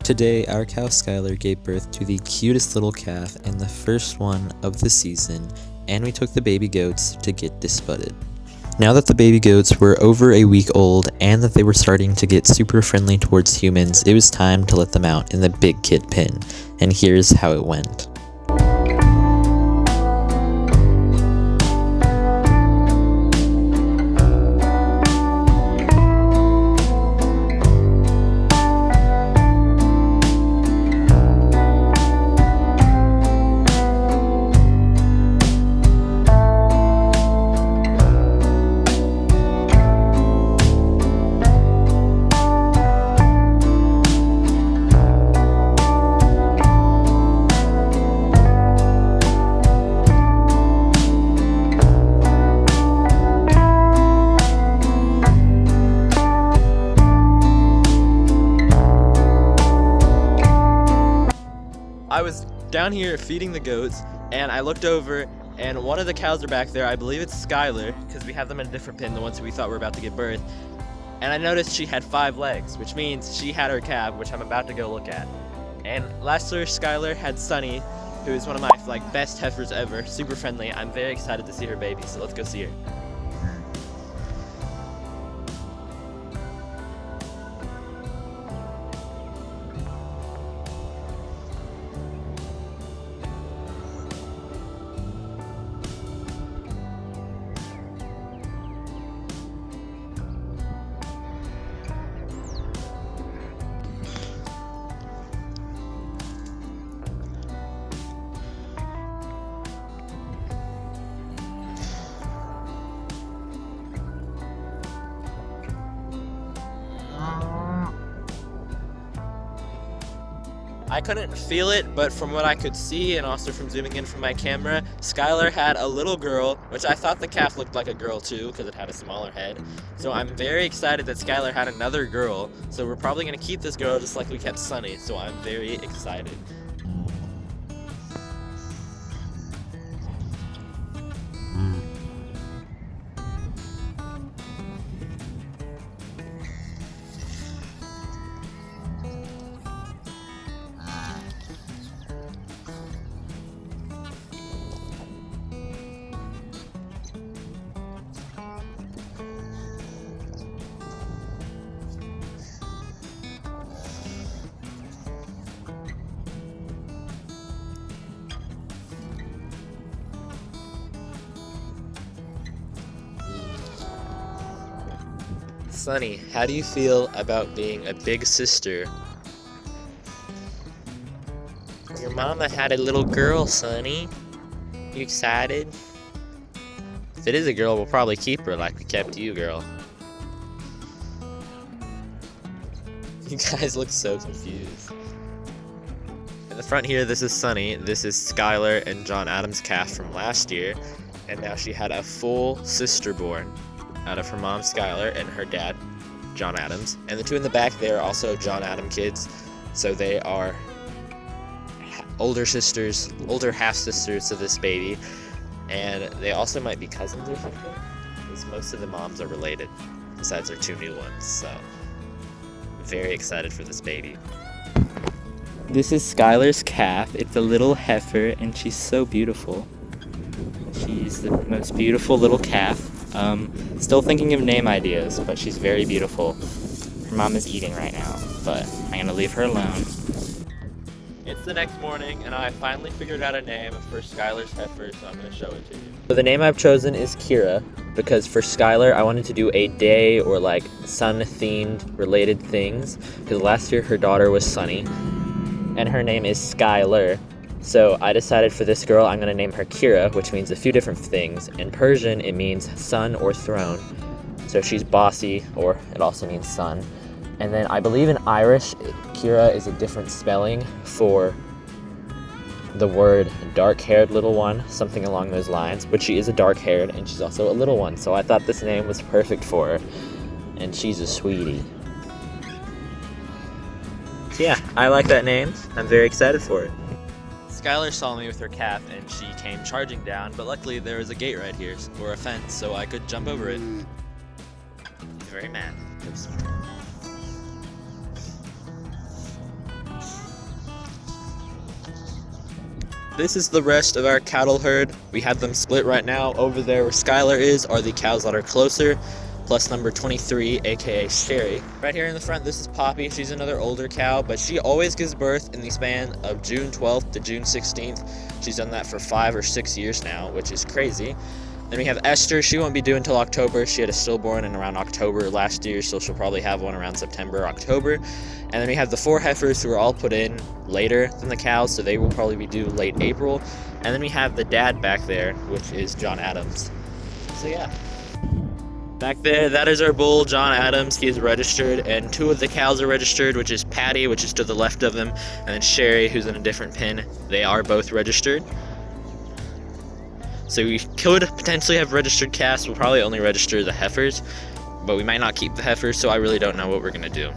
Today, our cow Skylar gave birth to the cutest little calf and the first one of the season, and we took the baby goats to get disbudded. Now that the baby goats were over a week old and that they were starting to get super friendly towards humans, it was time to let them out in the big kid pen, and here's how it went. I was down here feeding the goats, and I looked over, and one of the cows are back there. I believe it's Skylar, because we have them in a different pen, the ones we thought were about to give birth. And I noticed she had 5 legs, which means she had her calf, which I'm about to go look at. And last year, Skylar had Sunny, who is one of my best heifers ever, super friendly. I'm very excited to see her baby, so let's go see her. I couldn't feel it, but from what I could see and also from zooming in from my camera, Skylar had a little girl, which I thought the calf looked like a girl too because it had a smaller head. So I'm very excited that Skylar had another girl. So we're probably going to keep this girl just like we kept Sunny. So I'm very excited. Sunny, how do you feel about being a big sister? Your mama had a little girl, Sunny. You excited? If it is a girl, we'll probably keep her like we kept you, girl. You guys look so confused. In the front here, this is Sunny. This is Skylar and John Adams' calf from last year. And now she had a full sister born out of her mom, Skylar, and her dad, John Adams. And the two in the back, they are also John Adam kids. So they are older sisters, older half-sisters of this baby. And they also might be cousins or something, because most of the moms are related, besides their 2 new ones. So, very excited for this baby. This is Skylar's calf. It's a little heifer, and she's so beautiful. She's the most beautiful little calf. Still thinking of name ideas, but she's very beautiful. Her mom is eating right now, but I'm gonna leave her alone. It's the next morning, and I finally figured out a name for Skylar's heifer, so I'm gonna show it to you. So the name I've chosen is Kira, because for Skylar, I wanted to do a day or sun-themed related things, because last year her daughter was Sunny, and her name is Skylar. So I decided for this girl, I'm going to name her Kira, which means a few different things. In Persian, it means sun or throne. So she's bossy, or it also means sun. And then I believe in Irish, Kira is a different spelling for the word dark-haired little one, something along those lines. But she is a dark-haired, and she's also a little one. So I thought this name was perfect for her. And she's a sweetie. So yeah, I like that name. I'm very excited for it. Skylar saw me with her calf and she came charging down, but luckily there was a gate right here, or a fence, so I could jump over it. He's very mad. Oops. this is the rest of our cattle herd. We have them split right now. Over there where Skylar is are the cows that are closer, plus number 23, aka Sherry. Right here in the front, this is Poppy. She's another older cow, but she always gives birth in the span of June 12th to June 16th. She's done that for 5 or 6 years now, which is crazy. Then we have Esther. She won't be due until October. She had a stillborn in around October last year, so she'll probably have one around September, October. And then we have the 4 heifers who are all put in later than the cows, so they will probably be due late April. And then we have the dad back there, which is John Adams. So yeah. Back there, that is our bull, John Adams. He is registered, and 2 of the cows are registered, which is Patty, which is to the left of them, and then Sherry, who's in a different pen. They are both registered. So we could potentially have registered calves. We'll probably only register the heifers, but we might not keep the heifers, so I really don't know what we're gonna do.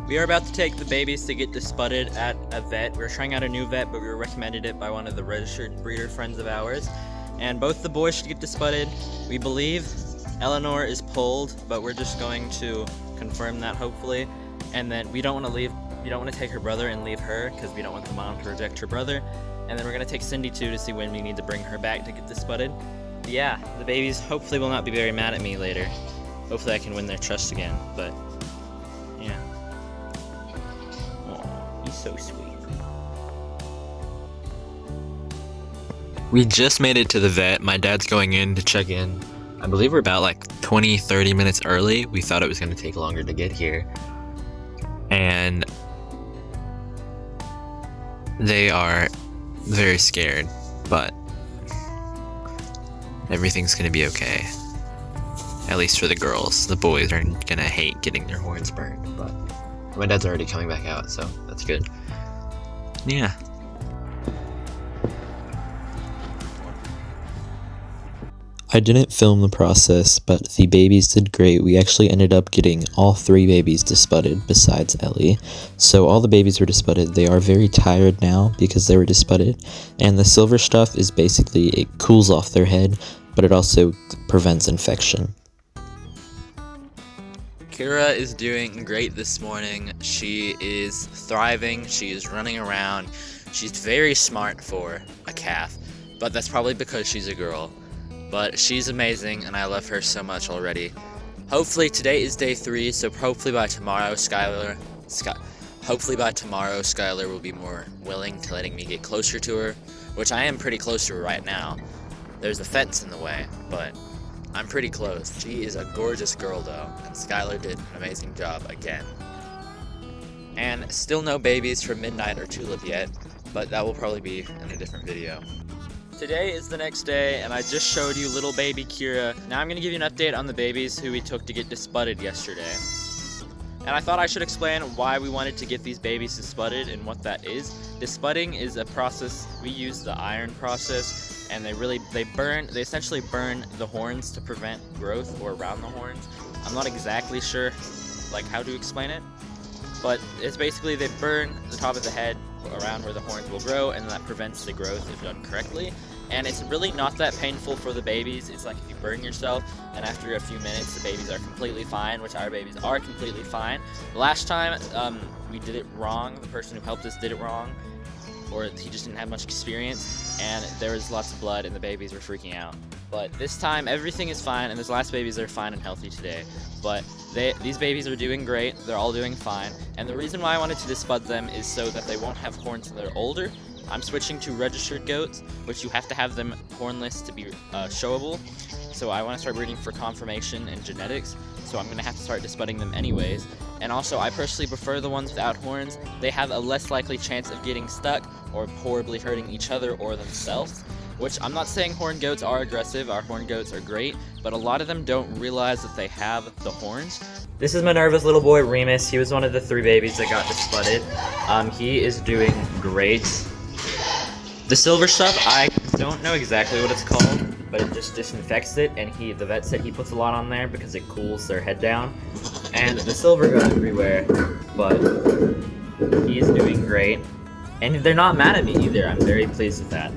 We are about to take the babies to get disbudded at a vet. We're trying out a new vet, but we were recommended it by one of the registered breeder friends of ours. And both the boys should get disbudded. We believe Eleanor is pulled, but we're just going to confirm that hopefully. And then we don't want to take her brother and leave her because we don't want the mom to reject her brother. And then we're going to take Cindy too to see when we need to bring her back to get disbudded. But yeah, the babies hopefully will not be very mad at me later. Hopefully I can win their trust again, but yeah. Aww, he's so sweet. We just made it to the vet. My dad's going in to check in. I believe we're about like 20-30 minutes early. We thought it was going to take longer to get here. And they are very scared, but everything's gonna be okay. At least for the girls. The boys are gonna hate getting their horns burned, but my dad's already coming back out, so that's good. Yeah. I didn't film the process, but the babies did great. We actually ended up getting all 3 babies disbudded besides Ellie. So all the babies were disbudded. They are very tired now because they were disbudded. And the silver stuff is basically, it cools off their head, but it also prevents infection. Kira is doing great this morning. She is thriving. She is running around. She's very smart for a calf, but that's probably because she's a girl. But she's amazing, and I love her so much already. Hopefully today is day 3, so hopefully by tomorrow Skylar will be more willing to letting me get closer to her, which I am pretty close to her right now. There's a fence in the way, but I'm pretty close. She is a gorgeous girl though, and Skylar did an amazing job again. And still no babies for Midnight or Tulip yet, but that will probably be in a different video. Today is the next day, and I just showed you little baby Kira. Now I'm going to give you an update on the babies who we took to get disbudded yesterday. And I thought I should explain why we wanted to get these babies disbudded and what that is. Disbudding is a process, we use the iron process, and they essentially burn the horns to prevent growth or around the horns. I'm not exactly sure how to explain it, but it's basically they burn the top of the head around where the horns will grow, and that prevents the growth if done correctly. And it's really not that painful for the babies. It's like if you burn yourself, and after a few minutes the babies are completely fine, which our babies are completely fine. Last time we did it wrong. The person who helped us did it wrong, or he just didn't have much experience, and there was lots of blood and the babies were freaking out. But this time everything is fine, and these last babies are fine and healthy today. But these babies are doing great. They're all doing fine. And the reason why I wanted to disbud them is so that they won't have horns when they're older. I'm switching to registered goats, which you have to have them hornless to be showable. So I want to start breeding for conformation and genetics. So I'm going to have to start disbudding them anyways. And also, I personally prefer the ones without horns. They have a less likely chance of getting stuck or horribly hurting each other or themselves. Which, I'm not saying horned goats are aggressive, our horned goats are great, but a lot of them don't realize that they have the horns. This is Minerva's little boy, Remus. He was one of the 3 babies that got disbudded. He is doing great. The silver stuff, I don't know exactly what it's called, but it just disinfects it, and the vet said he puts a lot on there because it cools their head down. And the silver goes everywhere, but he is doing great. And they're not mad at me either. I'm very pleased with that.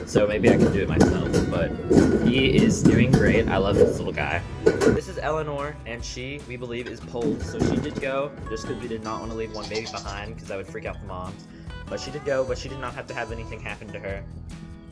So maybe I can do it myself. but he is doing great. I love this little guy. This is Eleanor, and she, we believe, is polled, so she did go, just because we did not want to leave one baby behind, because that would freak out the moms. But she did go, but she did not have to have anything happen to her.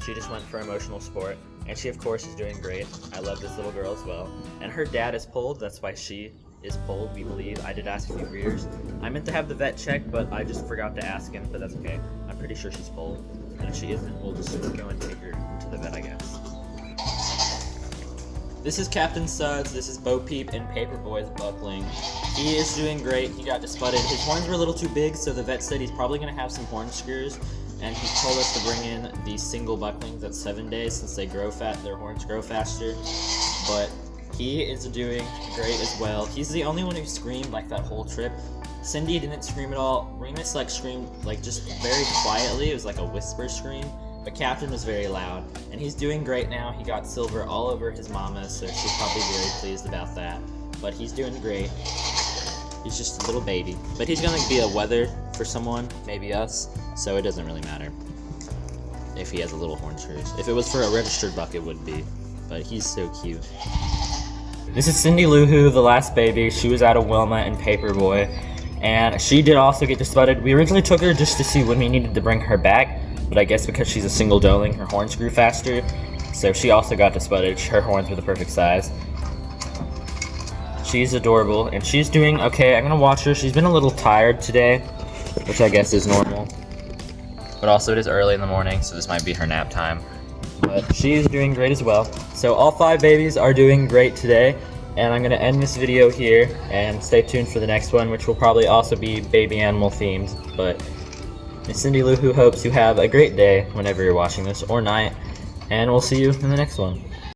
She just went for emotional support, and she, of course, is doing great. I love this little girl as well. And her dad is polled, that's why she is polled, we believe. I did ask a few breeders. I meant to have the vet check, but I just forgot to ask him, but that's okay. I'm pretty sure she's polled. And if she isn't, we'll just go and take her to the vet, I guess. This is Captain Suds, this is Bo Peep, and Paperboy's buckling. He is doing great. He got disbudded. His horns were a little too big, so the vet said he's probably going to have some horn screws, and he told us to bring in the single bucklings at 7 days since they grow their horns grow faster. But he is doing great as well. He's the only one who screamed like that whole trip. Cindy didn't scream at all. Remus screamed just very quietly. It was like a whisper scream. But Captain was very loud, and he's doing great now. He got silver all over his mama, so she's probably very pleased about that. But he's doing great. He's just a little baby. But he's gonna be a wether for someone, maybe us, so it doesn't really matter if he has a little horn screws. If it was for a registered buck, it would be. But he's so cute. This is Cindy Lou Who, the last baby. She was out of Wilma and Paperboy, and she did also get disbudded. We originally took her just to see when we needed to bring her back, but I guess because she's a single doeling, her horns grew faster, so she also got disbudded. Her horns were the perfect size. She's adorable, and she's doing okay. I'm gonna watch her. She's been a little tired today, which I guess is normal, but also it is early in the morning, so this might be her nap time. But she's doing great as well. So all 5 babies are doing great today, and I'm gonna end this video here, and stay tuned for the next one, which will probably also be baby animal themed. But Miss Cindy Lou Who hopes you have a great day whenever you're watching this, or night, and we'll see you in the next one.